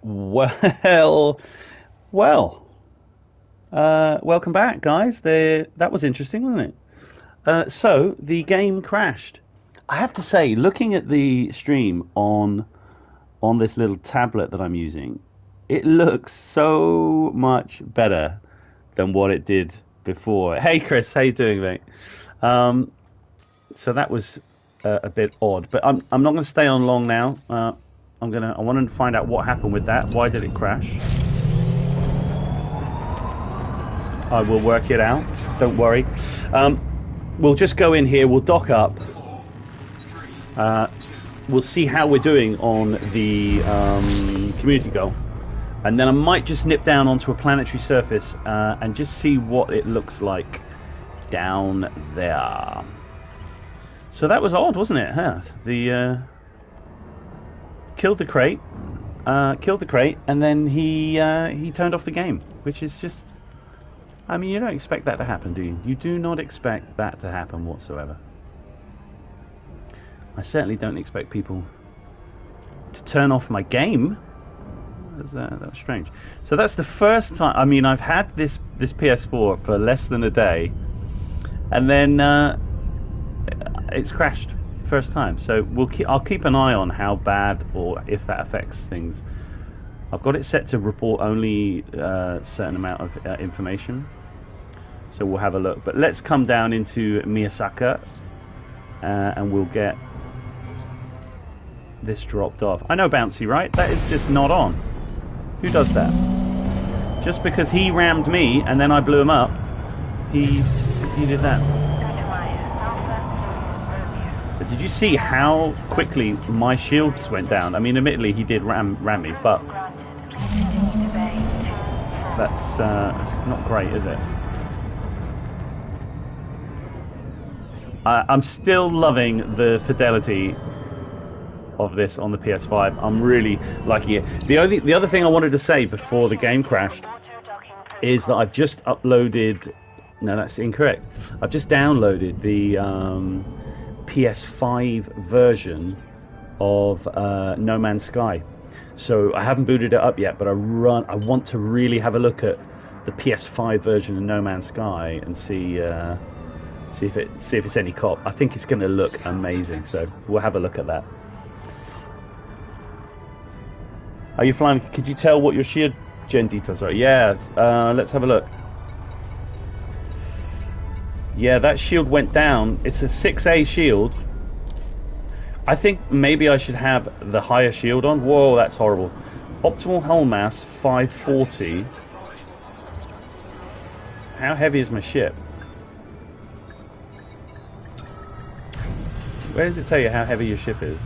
Well, well, welcome back, guys. That was interesting, wasn't it? So the game crashed. I have to say, looking at the stream on this little tablet that I'm using, it looks so much better than what it did before. Hey, Chris, how you doing, mate? Um, so that was a bit odd, but I'm not going to stay on long now. I want to find out what happened with that. Why did it crash? I will work it out. Don't worry. We'll just go in here. We'll dock up. We'll see how we're doing on the community goal, and then I might just nip down onto a planetary surface and just see what it looks like down there. So that was odd, wasn't it? Huh? The killed the crate, and then he turned off the game, which is just. I mean, you don't expect that to happen, do you? You do not expect that to happen whatsoever. I certainly don't expect people to turn off my game. That was strange. So that's the first time. I mean, I've had this PS4 for less than a day, and then it's crashed first time. So I'll keep an eye on how bad or if that affects things. I've got it set to report only a certain amount of information. So we'll have a look. But let's come down into Miyasaka and we'll get this dropped off. I know Bouncy, right? That is just not on. Who does that? Just because he rammed me and then I blew him up, he did that. But did you see how quickly my shields went down? I mean, admittedly, he did ram me, but that's not great, is it? I'm still loving the fidelity of this on the PS5. I'm really liking it. The other thing I wanted to say before the game crashed is that I've just uploaded. No, that's incorrect. I've just downloaded the PS5 version of No Man's Sky. So I haven't booted it up yet, but I want to really have a look at the PS5 version of No Man's Sky and see if it's any cop. I think it's going to look amazing. So we'll have a look at that. Are you flying? Could you tell what your shield gen details are? Yeah, let's have a look. Yeah, that shield went down. It's a 6A shield. I think maybe I should have the higher shield on. Whoa, that's horrible. Optimal hull mass 540. How heavy is my ship? Where does it tell you how heavy your ship is?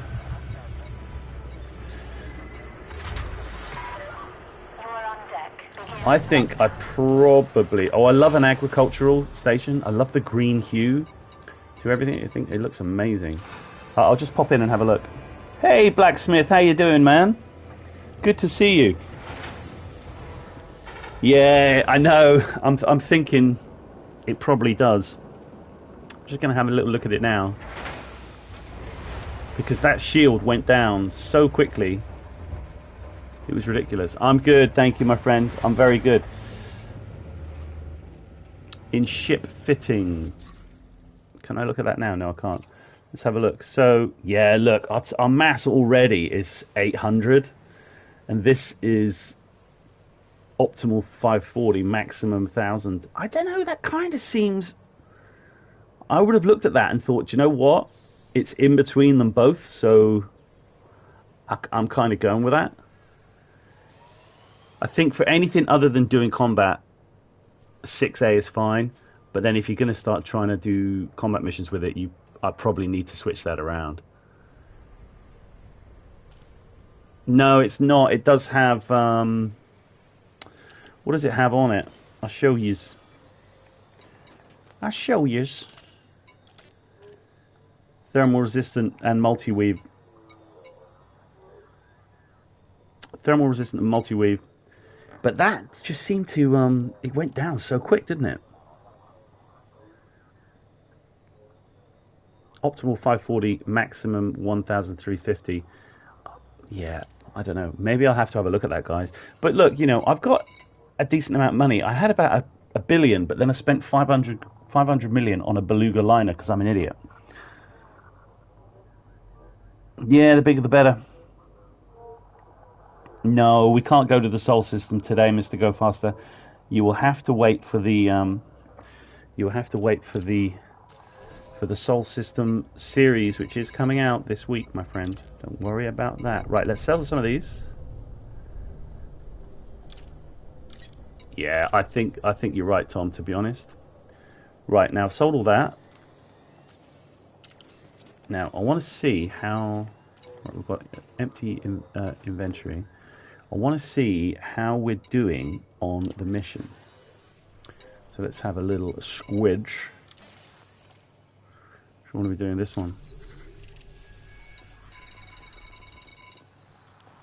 I think I probably... Oh, I love an agricultural station. I love the green hue to everything. I think it looks amazing. I'll just pop in and have a look. Hey, Blacksmith, how you doing, man? Good to see you. Yeah, I know. I'm thinking it probably does. I'm just going to have a little look at it now. Because that shield went down so quickly. It was ridiculous. I'm good, thank you, my friend. I'm very good. In ship fitting. Can I look at that now? No, I can't. Let's have a look. So, yeah, look, our mass already is 800. And this is optimal 540, maximum 1,000. I don't know, that kind of seems... I would have looked at that and thought, you know what? It's in between them both, so I'm kind of going with that. I think for anything other than doing combat, 6A is fine. But then if you're going to start trying to do combat missions with it, I probably need to switch that around. No, it's not. It does have... what does it have on it? I'll show yous. Thermal resistant and multi-weave. Thermal resistant and multi-weave. But that just seemed to, it went down so quick, didn't it? Optimal 540, maximum 1,350. Yeah, I don't know. Maybe I'll have to have a look at that, guys. But look, you know, I've got a decent amount of money. I had about a billion, but then I spent 500 million on a beluga liner because I'm an idiot. Yeah, the bigger the better. No, we can't go to the Sol system today, Mr. Go Faster. You will have to wait for the you will have to wait for the Sol system series, which is coming out this week, my friend. Don't worry about that. Right, let's sell some of these. Yeah, I think you're right, Tom, to be honest. Right, now I've sold all that. Now I want to see how right, we've got empty inventory. I want to see how we're doing on the mission. So let's have a little squidge. I want to be doing this one.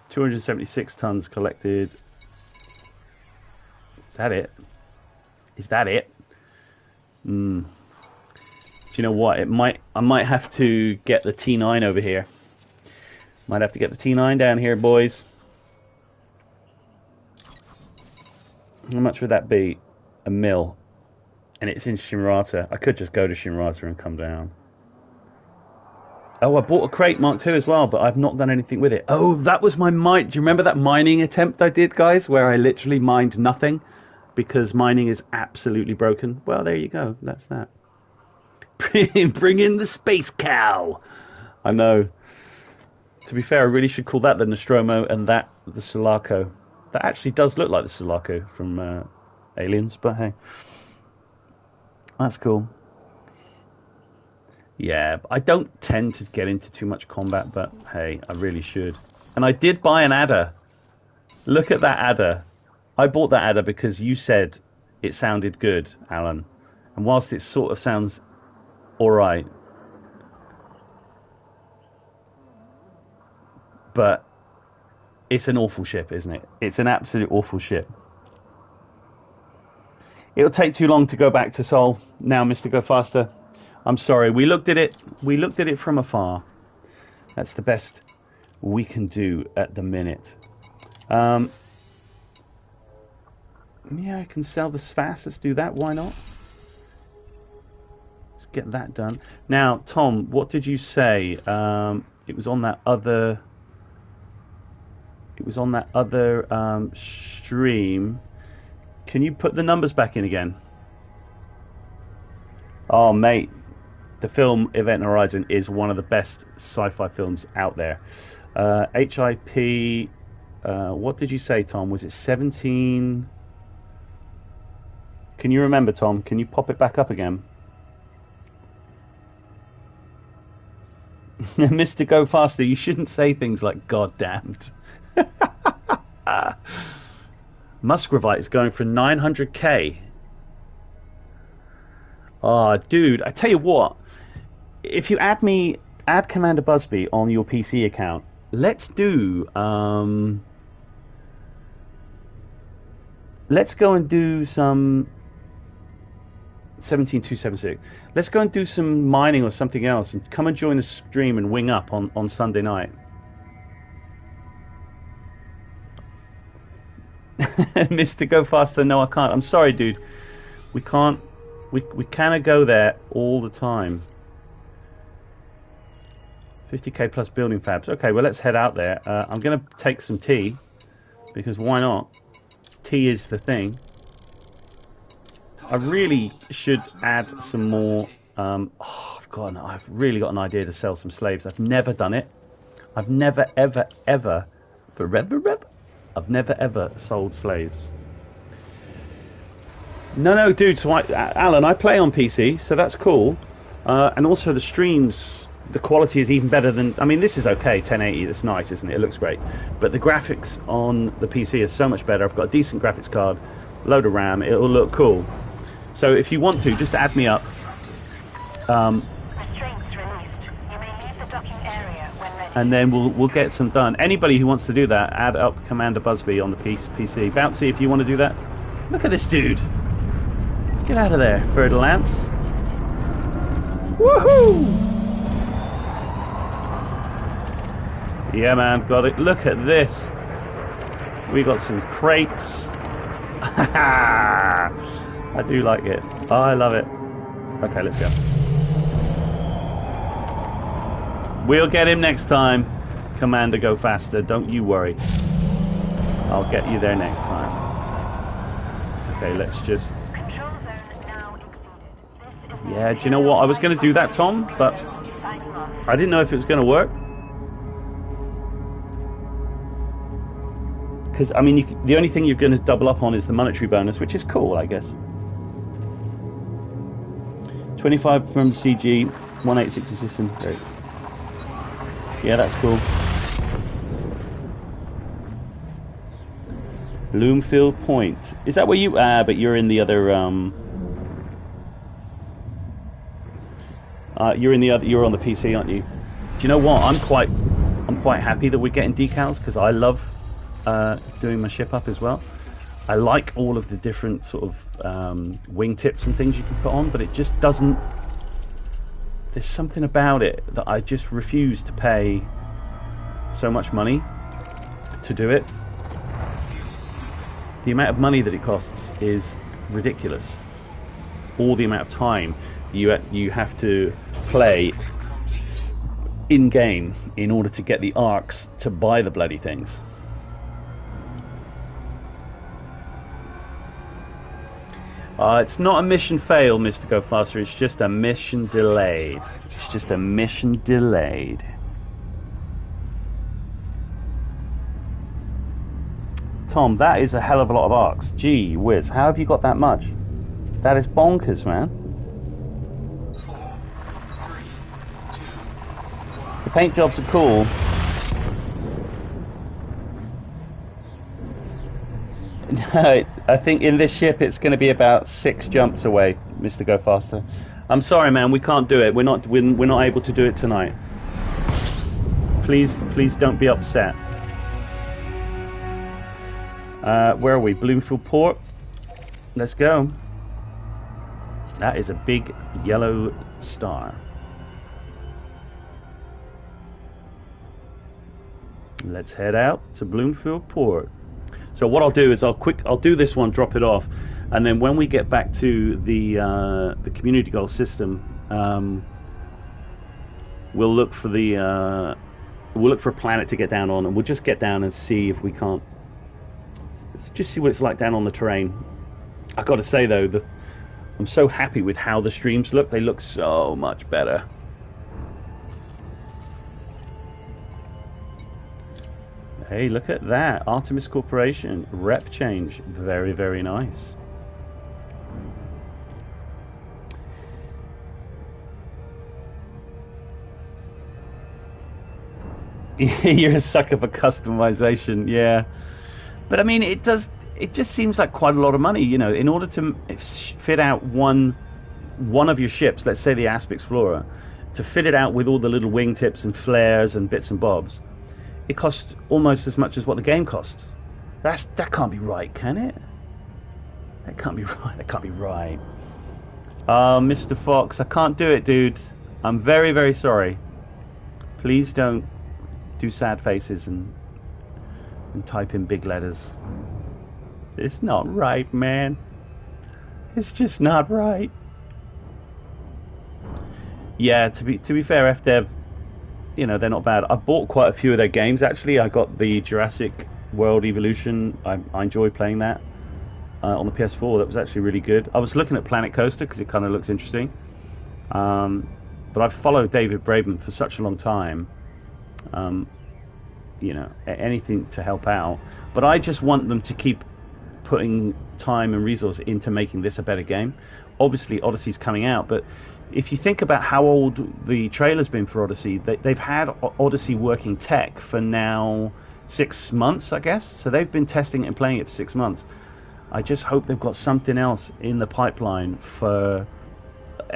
276 tons collected. Is that it? Is that it? Do you know what? I might have to get the T9 over here. Might have to get the T9 down here, boys. How much would that be? A mil. And it's in Shimrata. I could just go to Shimrata and come down. Oh, I bought a Krait Mk II as well, but I've not done anything with it. Oh, that was my mine. Do you remember that mining attempt I did, guys, where I literally mined nothing because mining is absolutely broken? Well, there you go. That's that. Bring in the space cow. I know. To be fair, I really should call that the Nostromo and that the Sulaco. That actually does look like the Sulaco from Aliens, but hey. That's cool. Yeah, I don't tend to get into too much combat, but hey, I really should. And I did buy an adder. Look at that adder. I bought that adder because you said it sounded good, Alan. And whilst it sort of sounds alright, but it's an awful ship, isn't it? It's an absolute awful ship. It'll take too long to go back to Sol now, Mr. Go Faster. I'm sorry, we looked at it from afar. That's the best we can do at the minute. Yeah, I can sell the Svass. Let's do that. Why not? Let's get that done. Now, Tom, what did you say? It was on that other. It was on that other stream. Can you put the numbers back in again? Oh, mate. The film Event Horizon is one of the best sci-fi films out there. HIP, what did you say, Tom? Was it 17? Can you remember, Tom? Can you pop it back up again? Mr. Go Faster, you shouldn't say things like goddamned. Musgravite is going for 900k. Oh, dude, I tell you what. If you add Commander Busby on your PC account, let's do let's go and do some 17276. Let's go and do some mining or something else and come and join the stream and wing up on Sunday night. Mr. Go Faster, no I can't. I'm sorry, dude. We can't. We cannot go there all the time. 50k plus building fabs. Okay, well, let's head out there. I'm going to take some tea, because why not? Tea is the thing. I really should add some more. I've really got an idea to sell some slaves. I've never done it. I've never, ever, ever, I've never, ever sold slaves. No, dude. So Alan, I play on PC, so that's cool. And also the streams, the quality is even better than. I mean, this is okay, 1080. That's nice, isn't it? It looks great. But the graphics on the PC is so much better. I've got a decent graphics card, load of RAM. It will look cool. So if you want to, just add me up. And then we'll get some done. Anybody who wants to do that, add up Commander Busby on the PC. Bouncy, if you want to do that. Look at this dude. Get out of there, Bird Lance. Woohoo! Yeah, man, got it. Look at this. We got some crates. I do like it. Oh, I love it. Okay, let's go. We'll get him next time. Commander, go faster. Don't you worry. I'll get you there next time. Okay, let's just... Yeah, do you know what? I was going to do that, Tom, but I didn't know if it was going to work. Because, I mean, the only thing you're going to double up on is the monetary bonus, which is cool, I guess. 25 from CG, 1860 system. Great. Yeah, that's cool. Bloomfield Point. Is that where you... but you're in the other... you're on the PC, aren't you? Do you know what? I'm quite happy that we're getting decals, because I love doing my ship up as well. I like all of the different sort of wing tips and things you can put on, but it just doesn't... There's something about it that I just refuse to pay so much money to do it. The amount of money that it costs is ridiculous. Or the amount of time you have to play in-game in order to get the arcs to buy the bloody things. It's not a mission fail, Mr. Go Faster. It's just a mission delayed. It's just a mission delayed. Tom, that is a hell of a lot of arcs. Gee whiz, how have you got that much? That is bonkers, man. 4, 3, 2, 1. The paint jobs are cool. No, I think in this ship it's going to be about 6 jumps away, Mr. Go Faster. I'm sorry, man, we can't do it. We're not able to do it tonight. Please don't be upset. Where are we? Bloomfield Port. Let's go. That is a big yellow star. Let's head out to Bloomfield Port. So what I'll do is I'll do this one, drop it off, and then when we get back to the community goal system, we'll look for a planet to get down on, and we'll just get down and see if we can't. Let's just see what it's like down on the terrain. I got to say though, I'm so happy with how the streams look. They look so much better. Hey, look at that. Artemis Corporation. Rep change. Very, very nice. You're a sucker for customization, yeah. But I mean, it just seems like quite a lot of money, you know, in order to fit out one of your ships, let's say the Asp Explorer, to fit it out with all the little wingtips and flares and bits and bobs. It costs almost as much as what the game costs. That can't be right, can it? That can't be right. That can't be right. Mr. Fox, I can't do it, dude. I'm very, very sorry. Please don't do sad faces and type in big letters. It's not right, man. It's just not right. Yeah, to be fair, FDev, you know, they're not bad. I bought quite a few of their games, actually. I got the Jurassic World Evolution. I enjoy playing that on the PS4. That was actually really good. I was looking at Planet Coaster because it kind of looks interesting. But I've followed David Braben for such a long time. You know, anything to help out. But I just want them to keep putting time and resource into making this a better game. Obviously, Odyssey's coming out, but if you think about how old the trailer's been for Odyssey, they've had Odyssey working tech for now 6 months, I guess. So they've been testing it and playing it for 6 months. I just hope they've got something else in the pipeline for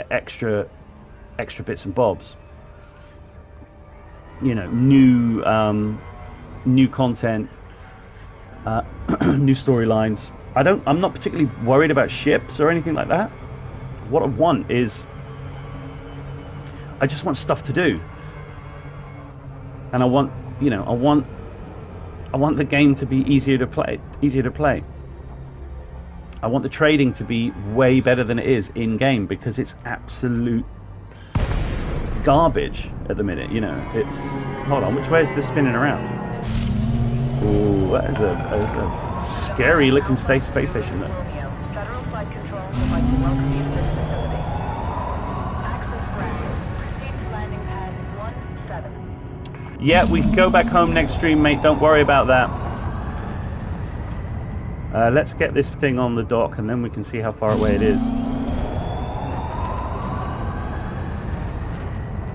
extra bits and bobs. You know, new content, new storylines. I'm not particularly worried about ships or anything like that. What I want is, I just want stuff to do, and I want, you know, I want the game to be easier to play. I want the trading to be way better than it is in game, because it's absolute garbage at the minute. You know, it's, hold on, which way is this spinning around? Ooh, that is a scary looking space station there. Federal Flight Control would like to welcome you to this facility. Access granted. Proceed to landing pad 17. Yeah, we can go back home next stream, mate. Don't worry about that. Let's get this thing on the dock, and then we can see how far away it is.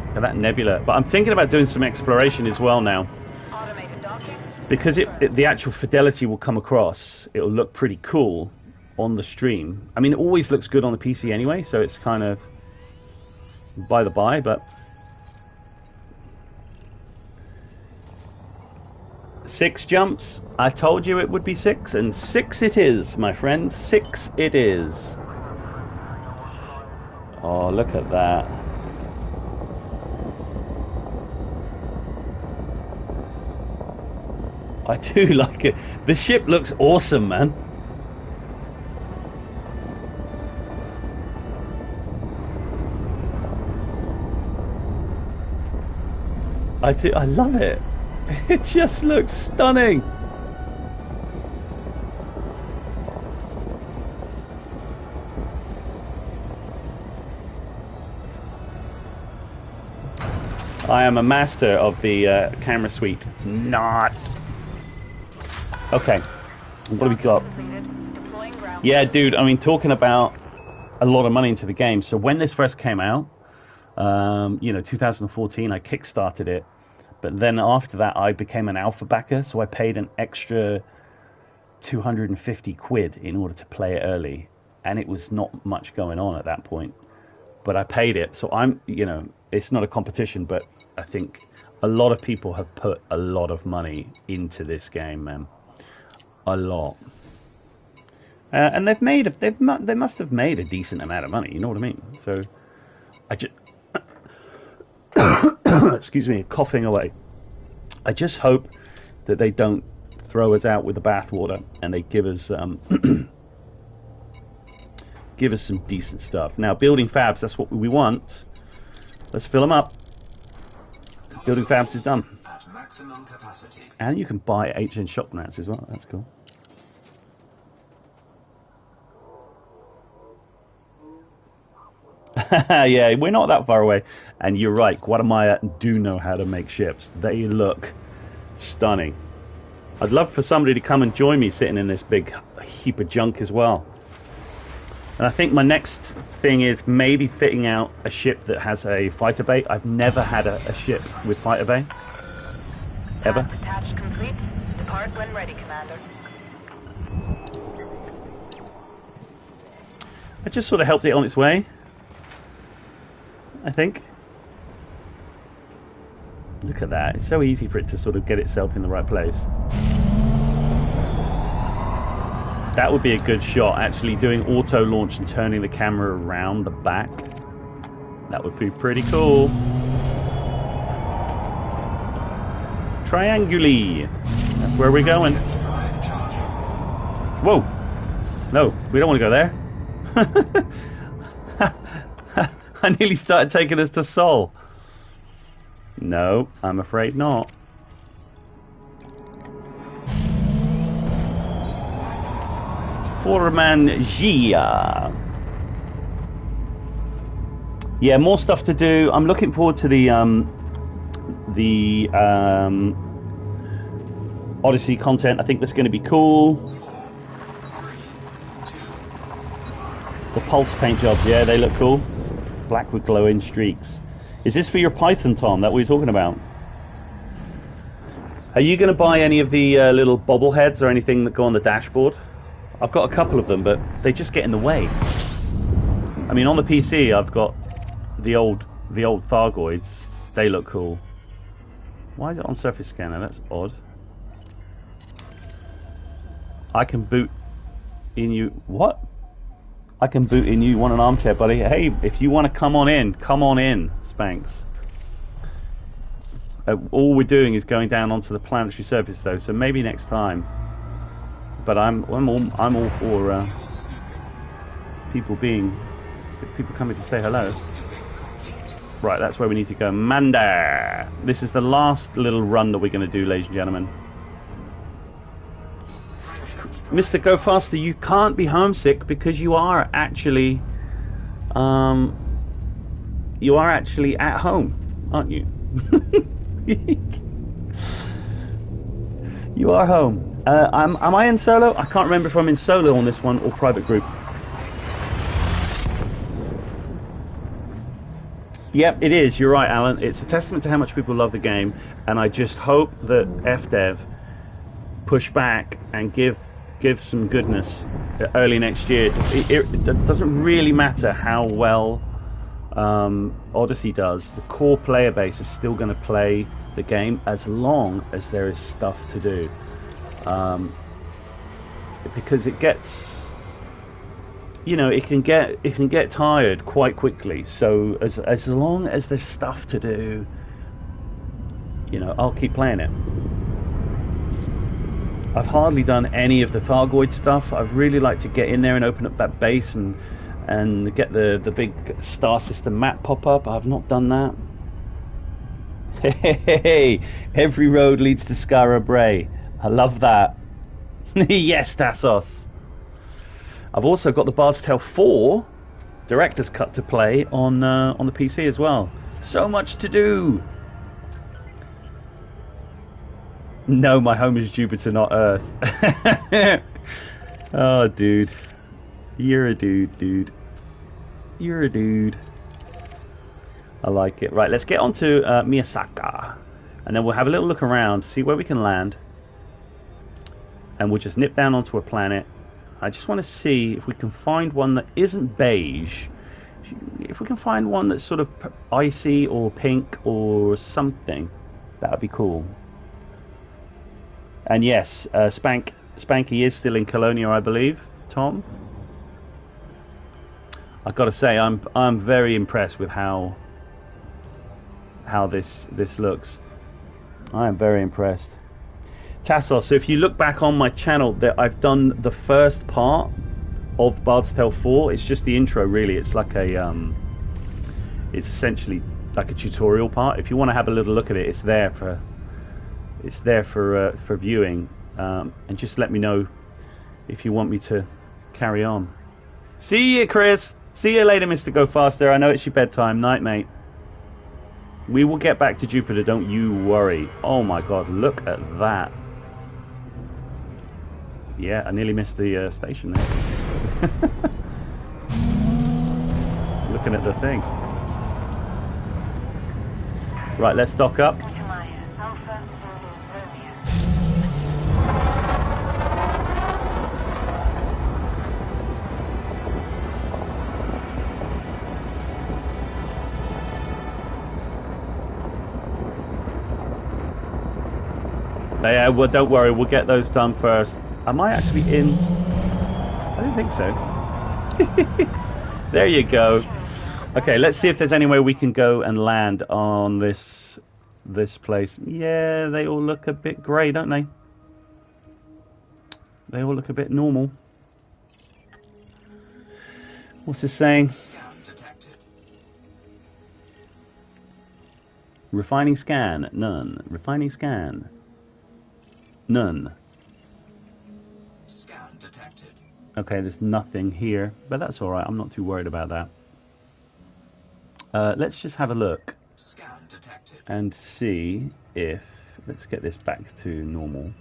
Look at that nebula. But I'm thinking about doing some exploration as well now. Automated docking. Because the actual fidelity will come across. It'll look pretty cool on the stream. I mean, it always looks good on the PC anyway, so it's kind of by the by, but... 6 jumps. I told you it would be 6, and 6 it is, my friend. 6 it is. Oh, look at that. I do like it. The ship looks awesome, man. I love it. It just looks stunning. I am a master of the camera suite. Not. Okay. What do we got? Yeah, dude, I mean, talking about a lot of money into the game. So when this first came out, you know, 2014, I kickstarted it. But then after that, I became an alpha backer, so I paid an extra 250 quid in order to play it early. And it was not much going on at that point. But I paid it, so I'm, you know, it's not a competition, but I think a lot of people have put a lot of money into this game, man. A lot. And they must have made a decent amount of money, you know what I mean? So, I just... excuse me, coughing away. I just hope that they don't throw us out with the bathwater and they give us give us some decent stuff. Now, building fabs, that's what we want. Let's fill them up. Building fabs is done. At maximum capacity. And you can buy HN shop mats as well. That's cool. Yeah, we're not that far away. And you're right, Guatemala do know how to make ships. They look stunning. I'd love for somebody to come and join me sitting in this big heap of junk as well. And I think my next thing is maybe fitting out a ship that has a fighter bay. I've never had a ship with fighter bay. Ever. Attached complete. Depart when ready, Commander. I just sort of helped it on its way, I think. Look at that. It's so easy for it to sort of get itself in the right place. That would be a good shot, actually doing auto launch and turning the camera around the back. That would be pretty cool. Trianguli. That's where we're going. Whoa. No, we don't want to go there. I nearly started taking us to Sol. No, I'm afraid not. Foreman Gia. Yeah, more stuff to do. I'm looking forward to the Odyssey content. I think that's going to be cool. 4, 3, 2. The pulse paint jobs, yeah, they look cool. Black with glowing streaks. Is this for your Python, Tom, that we were talking about? Are you going to buy any of the little bobbleheads or anything that go on the dashboard? I've got a couple of them, but they just get in the way. I mean, on the PC, I've got the old Thargoids. They look cool. Why is it on Surface Scanner? That's odd. I can boot in you. What? I can boot in you. Want an armchair, buddy? Hey, if you want to come on in, Spanx. All we're doing is going down onto the planetary surface, though. So maybe next time. But I'm all for people coming to say hello. Right, that's where we need to go. Manda. This is the last little run that we're going to do, ladies and gentlemen. Mr. Go Faster, you can't be homesick because you are actually at home, aren't you? You are home. Am I in solo? I can't remember if I'm in solo on this one or private group. Yep, it is. You're right, Alan. It's a testament to how much people love the game, and I just hope that FDev push back and give some goodness early next year. It doesn't really matter how well Odyssey does. The core player base is still going to play the game as long as there is stuff to do, because it gets, it can get tired quite quickly. So as long as there's stuff to do, I'll keep playing it. I've hardly done any of the Thargoid stuff. I'd really like to get in there and open up that base and get the big star system map pop up. I've not done that. Hey, every road leads to Skara Brae. I love that. Yes, Tassos. I've also got the Bard's Tale 4 Director's Cut to play on the PC as well. So much to do. No, my home is Jupiter, not Earth. Oh, dude. You're a dude. You're a dude. I like it. Right, let's get on to Miyasaka. And then we'll have a little look around, see where we can land. And we'll just nip down onto a planet. I just want to see if we can find one that isn't beige. If we can find one that's sort of icy or pink or something, that would be cool. And yes, Spanky is still in Colonia, I believe. Tom, I've got to say, I'm very impressed with how this looks. I am very impressed. Tassos, so if you look back on my channel, that I've done the first part of Bard's Tale 4. It's just the intro, really. It's like it's essentially like a tutorial part. If you want to have a little look at it, it's there for viewing, and just let me know if you want me to carry on. See you, Chris. See you later, Mr. Go Faster. I know it's your bedtime. Night, mate. We will get back to Jupiter, don't you worry. Oh my god, look at that. Yeah, I nearly missed the station there. Looking at the thing. Right, let's dock up. Yeah, well, don't worry, we'll get those done first. Am I actually in? I don't think so. There you go. Okay, let's see if there's any way we can go and land on this place. Yeah, they all look a bit grey, don't they? They all look a bit normal. What's this saying? Scan detected. Refining scan, none. Refining scan, none. Scan detected. Okay, there's nothing here, but that's all right. I'm not too worried about that. Let's just have a look Scan detected. and see if... Let's get this back to normal.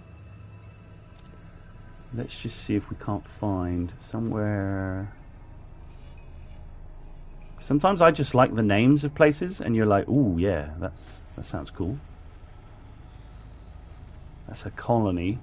Let's just see if we can't find somewhere... Sometimes I just like the names of places, and you're like, ooh, yeah, that sounds cool. That's a colony.